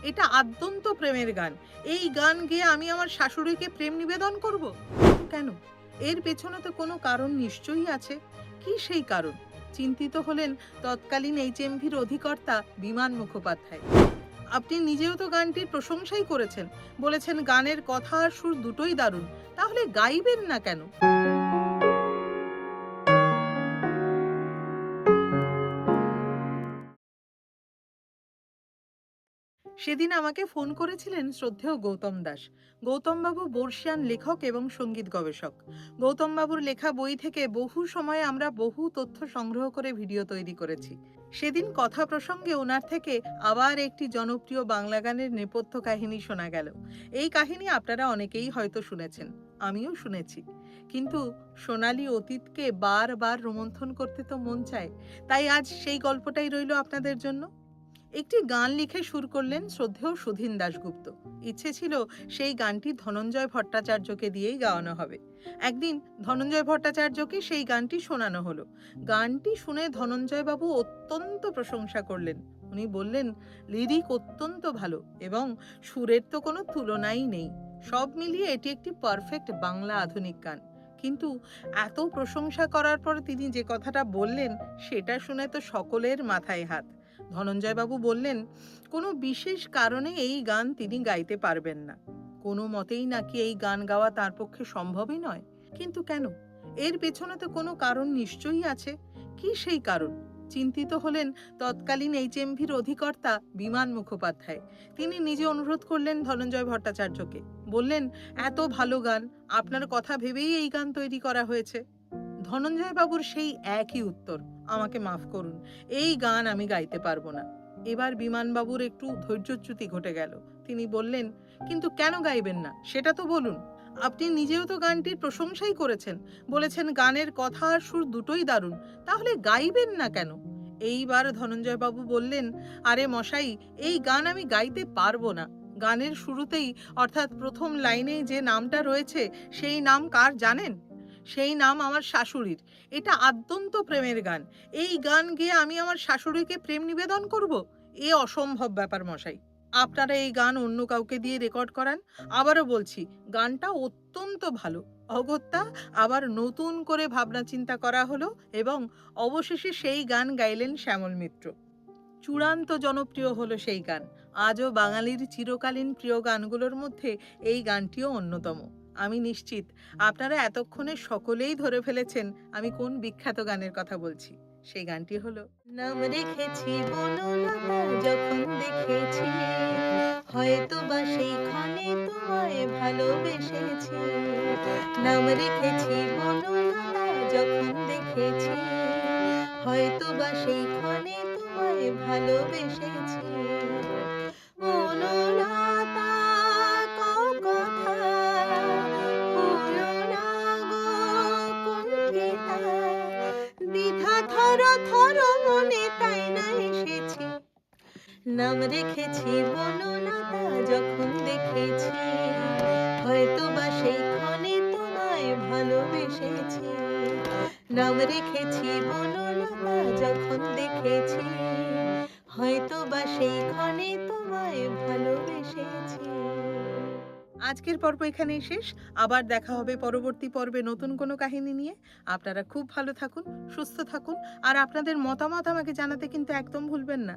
এটা আদ্যন্ত প্রেমের গান। এই গান গেয়ে আমি আমার শাশুড়িকে প্রেম নিবেদন করব? কেন? এর পেছনে তো কোনো কারণ নিশ্চয়ই আছে। কি সেই কারণ? চিন্তিত হলেন তৎকালীন এইচএমভির অধিকর্তা বিমান মুখোপাধ্যায়। আপনি নিজেও তো গানটির প্রশংসাই করেছেন। বলেছেন গানের কথা আর সুর দুটোই দারুণ। তাহলে গাইবেন না কেন? সেদিন আমাকে ফোন করেছিলেন শ্রদ্ধেয় গৌতম দাস। গৌতমবাবু বর্ষিয়ান লেখক এবং সঙ্গীত গবেষক। গৌতমবাবুর লেখা বই থেকে বহু সময়ে আমরা বহু তথ্য সংগ্রহ করে ভিডিও তৈরি করেছি। সেদিন কথা প্রসঙ্গে ওনার থেকে আবার একটি জনপ্রিয় বাংলা গানের নেপথ্য কাহিনী শোনা গেল। এই কাহিনী আপনারা অনেকেই হয়তো শুনেছেন, আমিও শুনেছি। কিন্তু সোনালী অতীতকে বারবার রোমন্থন করতে তো মন চায়। তাই আজ সেই গল্পটাই রইল আপনাদের জন্য। একটি গান লিখে সুর করলেন শ্রদ্ধেয় সুধীন দাশগুপ্ত। ইচ্ছে ছিল সেই গানটি ধনঞ্জয় ভট্টাচার্যকে দিয়েই গাওয়ানো হবে। একদিন ধনঞ্জয় ভট্টাচার্যকে সেই গানটি শোনানো হলো। গানটি শুনে ধনঞ্জয় বাবু অত্যন্ত প্রশংসা করলেন। উনি বললেন, লিরিক অত্যন্ত ভালো এবং সুরের তো কোনো তুলনাই নেই। সব মিলিয়ে এটি একটি পারফেক্ট বাংলা আধুনিক গান। কিন্তু এত প্রশংসা করার পর তিনি যে কথাটা বললেন, সেটা শুনে তো সকলের মাথায় হাত। ধনঞ্জয়বাবু বললেন, কোনো বিশেষ কারণে এই গান তিনি গাইতে পারবেন না। কোনো মতেই নাকি এই গান গাওয়া তার পক্ষে সম্ভবই নয়। কিন্তু কেন? এর পেছনে তো কোনো কারণ নিশ্চয়ই আছে। কি সেই কারণ? চিন্তিত হলেন তৎকালীন এইচএমভির অধিকর্তা বিমান মুখোপাধ্যায়। তিনি নিজে অনুরোধ করলেন ধনঞ্জয় ভট্টাচার্যকে। বললেন, এত ভালো গান, আপনার কথা ভেবেই এই গান তৈরি করা হয়েছে। ধনঞ্জয় বাবুর সেই একই উত্তর, আমাকে মাফ করুন, এই গান আমি গাইতে পারবো না। এবার বিমানবাবুর একটু ধৈর্যচ্যুতি ঘটে গেল। তিনি বললেন, কিন্তু কেন গাইবেন না সেটা তো বলুন। আপনি নিজেও তো গানটির প্রশংসাই করেছেন। বলেছেন গানের কথা আর সুর দুটোই দারুণ। তাহলে গাইবেন না কেন? এইবার ধনঞ্জয় বাবু বললেন, আরে মশাই, এই গান আমি গাইতে পারবো না। গানের শুরুতেই অর্থাৎ প্রথম লাইনেই যে নামটা রয়েছে, সেই নাম কার জানেন? সেই নাম আমার শাশুড়ির। এটা আদ্যন্ত প্রেমের গান। এই গান গেয়ে আমি আমার শাশুড়িকে প্রেম নিবেদন করব? এ অসম্ভব ব্যাপার মশাই। আপনারা এই গান অন্য কাউকে দিয়ে রেকর্ড করান। আবারও বলছি, গানটা অত্যন্ত ভালো। অগত্যা আবার নতুন করে ভাবনা চিন্তা করা হলো এবং অবশেষে সেই গান গাইলেন শ্যামল মিত্র। চূড়ান্ত জনপ্রিয় হলো সেই গান। আজও বাঙালির চিরকালীন প্রিয় গানগুলোর মধ্যে এই গানটিও অন্যতম। আমি নিশ্চিত আপনারা এতক্ষণে সকলেই ধরে ফেলেছেন আমি কোন বিখ্যাত গানের কথা বলছি। সেই গানটি হলো, নাম রেখেছি বনলতা যখন দেখেছি, হয়তো বা সেই ক্ষণে তোমায় ভালোবেসেছি। নাম রেখেছি বনলতা যখন দেখেছি, হয়তো বা সেই ক্ষণে তোমায় ভালোবেসেছি। বনলতা কও কথা, হলো না গো কুণ্ঠিতা, দ্বিধা থর থর মনে তাই না এসেছি। নাম রেখেছি বনলতা যখন দেখেছি, হয়তো বা সেই ক্ষণে তোমায় ভালোবেসেছি। নাম রেখেছি বনলতা যখন দেখেছি, হয়তো বা সেই ক্ষণে তোমায় ভালোবেসেছি। আজকের পর্ব এখানেই শেষ। আবার দেখা হবে পরবর্তী পর্বে নতুন কোনো কাহিনী নিয়ে। আপনারা খুব ভালো থাকুন, সুস্থ থাকুন আর আপনাদের মতামত আমাকে জানাতে কিন্তু একদম ভুলবেন না।